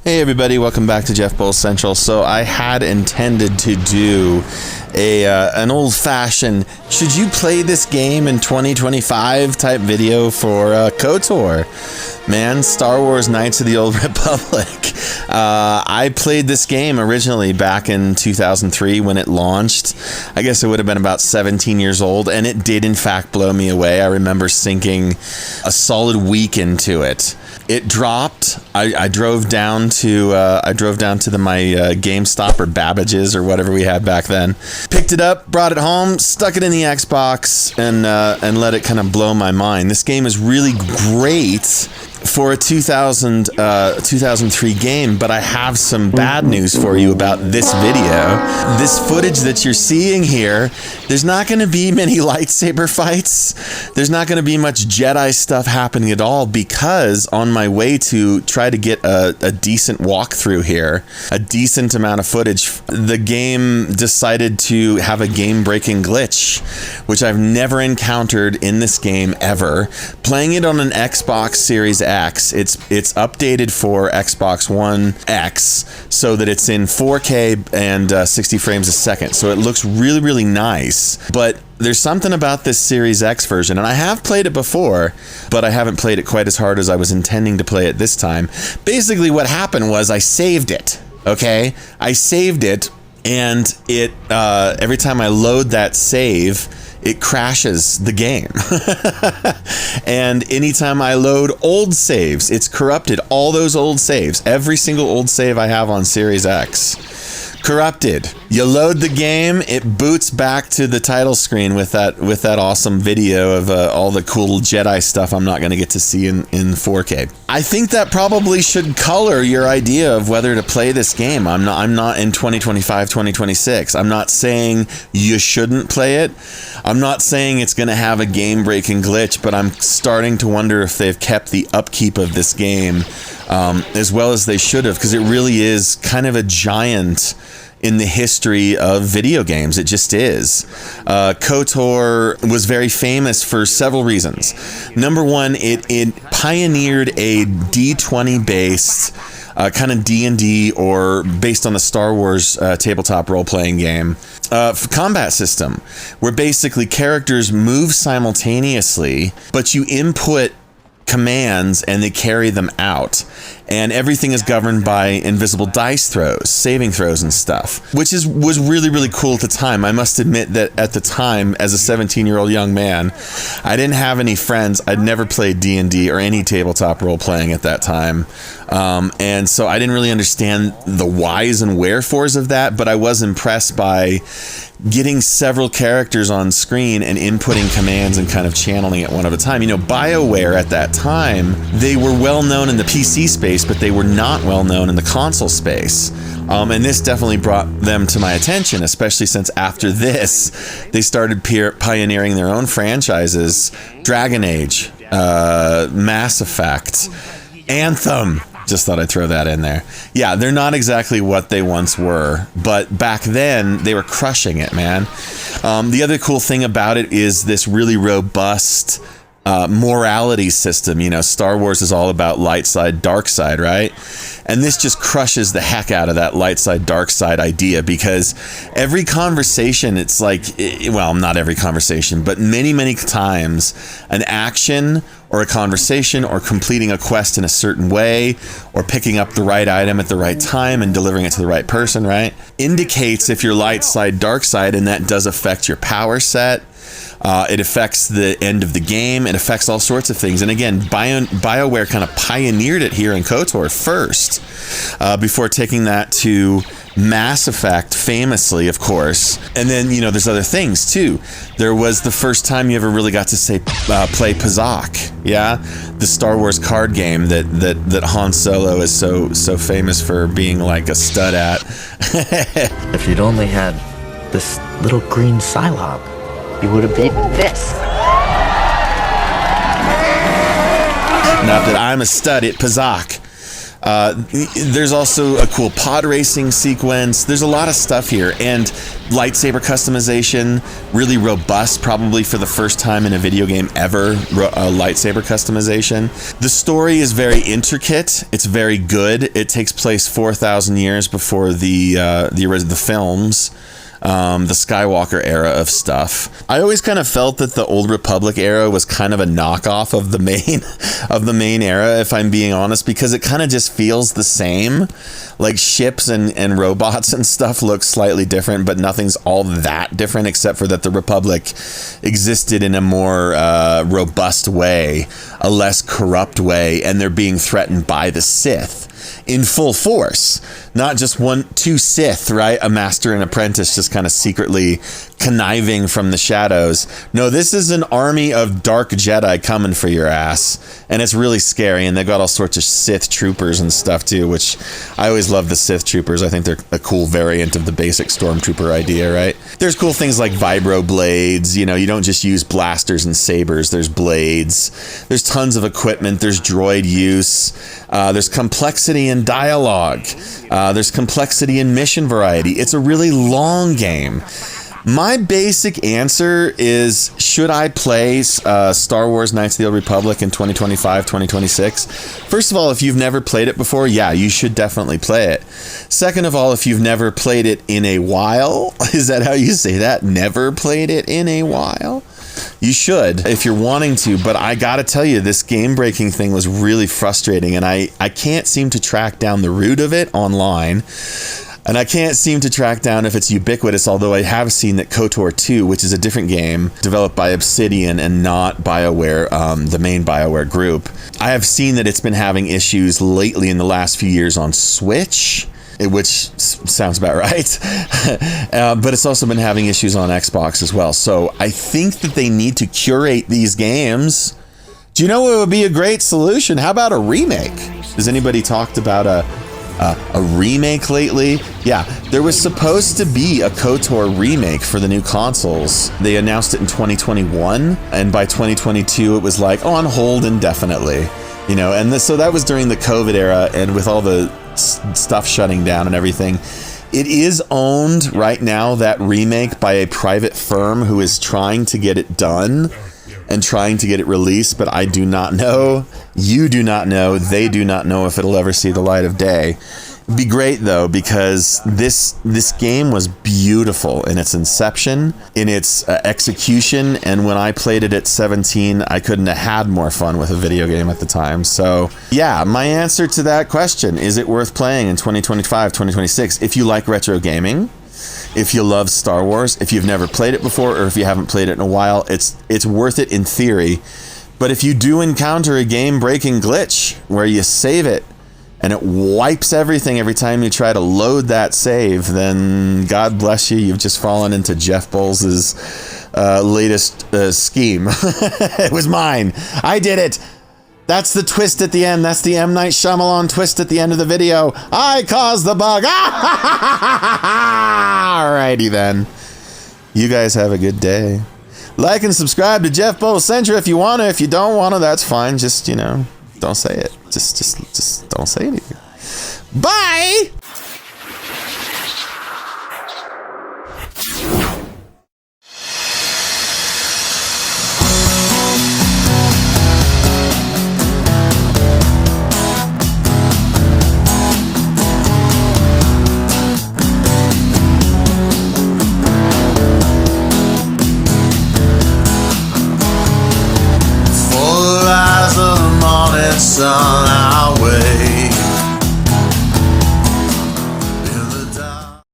Hey everybody, welcome back to Jeff Bowles Central. So I had intended to do an old-fashioned, should you play this game in 2025 type video for KOTOR. Man, Star Wars Knights of the Old Republic. I played this game originally back in 2003 when it launched. I guess it would have been about 17 years old, and it did in fact blow me away. I remember sinking a solid week into it. It dropped. I drove down to my GameStop or Babbage's or whatever we had back then. Picked it up, brought it home, stuck it in the Xbox, and let it kind of blow my mind. This game is really great for a 2003 game, but I have some bad news for you about this video. This footage that you're seeing here, there's not going to be many lightsaber fights. There's not going to be much Jedi stuff happening at all, because on my way to try to get a decent walkthrough here, a decent amount of footage, the game decided to have a game-breaking glitch, which I've never encountered in this game ever. Playing it on an Xbox Series X, it's updated for Xbox One X so that it's in 4K and 60 frames a second. So it looks really, really nice. But there's something about this Series X version, and I have played it before, but I haven't played it quite as hard as I was intending to play it this time. Basically what happened was I saved it, okay? I saved it, and it every time I load that save, it crashes the game. And anytime I load old saves, it's corrupted all those old saves. Every single old save I have on Series X, corrupted. You load the game, it boots back to the title screen with that awesome video of all the cool Jedi stuff I'm not going to get to see in 4K. I think that probably should color your idea of whether to play this game. I'm not in 2025, 2026. I'm not saying you shouldn't play it. I'm not saying it's going to have a game-breaking glitch, but I'm starting to wonder if they've kept the upkeep of this game as well as they should have, because it really is kind of a giant in the history of video games. It just is. KOTOR was very famous for several reasons. Number one, it pioneered a D20 based kind of D&D, or based on the Star Wars tabletop role-playing game, combat system, where basically characters move simultaneously, but you input commands and they carry them out, and everything is governed by invisible dice throws, saving throws and stuff, which was really, really cool at the time. I must admit that at the time, as a 17-year-old young man, I didn't have any friends. I'd never played D&D or any tabletop role-playing at that time, and so I didn't really understand the whys and wherefores of that, but I was impressed by getting several characters on screen and inputting commands and kind of channeling it one at a time. You know, BioWare at that time, they were well known in the PC space, but they were not well known in the console space. And this definitely brought them to my attention, especially since after this, they started pioneering their own franchises. Dragon Age, Mass Effect, Anthem. Just thought I'd throw that in there. Yeah, they're not exactly what they once were, but back then they were crushing it, man. The other cool thing about it is this really robust morality system. You know, Star Wars is all about light side, dark side, right? And this just crushes the heck out of that light side, dark side idea, because every conversation, it's like, well, not every conversation, but many, many times, an action or a conversation or completing a quest in a certain way or picking up the right item at the right time and delivering it to the right person, right, indicates if you're light side, dark side, and that does affect your power set. It affects the end of the game. It affects all sorts of things. And again, BioWare kind of pioneered it here in KOTOR first, before taking that to Mass Effect, famously, of course. And then, you know, there's other things too. There was the first time you ever really got to play Pazak, yeah, the Star Wars card game that Han Solo is so famous for being like a stud at. If you'd only had this little green Psylocke, you would have beaten this. Not that I'm a stud at Pazak. There's also a cool pod racing sequence. There's a lot of stuff here, and lightsaber customization, really robust, probably for the first time in a video game ever, lightsaber customization. The story is very intricate. It's very good. It takes place 4,000 years before the films. The Skywalker era of stuff. I always kind of felt that the Old Republic era was kind of a knockoff of the main era, if I'm being honest, because it kind of just feels the same. Like ships and robots and stuff look slightly different, but nothing's all that different except for that the Republic existed in a more robust way, a less corrupt way, and they're being threatened by the Sith in full force. Not just two Sith, right? A master and apprentice just kind of secretly conniving from the shadows. No, this is an army of dark Jedi coming for your ass. And it's really scary. And they've got all sorts of Sith troopers and stuff too, which I always love the Sith troopers. I think they're a cool variant of the basic stormtrooper idea, right? There's cool things like vibro blades. You know, you don't just use blasters and sabers. There's blades. There's tons of equipment. There's droid use. There's complexity in dialogue. There's complexity in mission variety. It's a really long game. My basic answer is, should I play Star Wars Knights of the Old Republic in 2025, 2026? First of all, if you've never played it before, yeah, you should definitely play it. Second of all, if you've never played it in a while, is that how you say that? Never played it in a while? You should, if you're wanting to, but I gotta tell you, this game-breaking thing was really frustrating, and I can't seem to track down the root of it online. And I can't seem to track down if it's ubiquitous, although I have seen that KOTOR 2, which is a different game developed by Obsidian and not BioWare, the main BioWare group, I have seen that it's been having issues lately in the last few years on Switch, which sounds about right. But it's also been having issues on Xbox as well. So I think that they need to curate these games. Do you know what would be a great solution? How about a remake? Has anybody talked about a remake lately? Yeah, there was supposed to be a KOTOR remake for the new consoles. They announced it in 2021, and by 2022 it was like, on hold indefinitely. You know, and so that was during the COVID era, and with all the stuff shutting down and everything. It is owned right now, that remake, by a private firm who is trying to get it done and trying to get it released, but I do not know, you do not know, they do not know if it'll ever see the light of day. It'd be great though, because this game was beautiful in its inception, in its execution, and when I played it at 17, I couldn't have had more fun with a video game at the time. So yeah, my answer to that question, is it worth playing in 2025, 2026? If you like retro gaming, if you love Star Wars, if you've never played it before, or if you haven't played it in a while, it's worth it in theory. But if you do encounter a game-breaking glitch where you save it and it wipes everything every time you try to load that save, then God bless you, you've just fallen into Jeff Bowles' latest scheme. It was mine. I did it. That's the twist at the end. That's the M. Night Shyamalan twist at the end of the video. I caused the bug. Alrighty then. You guys have a good day. Like and subscribe to Jeff Bowles Centra if you want to. If you don't want to, that's fine. Just, you know, don't say it. Just don't say anything. Bye! Sun our way.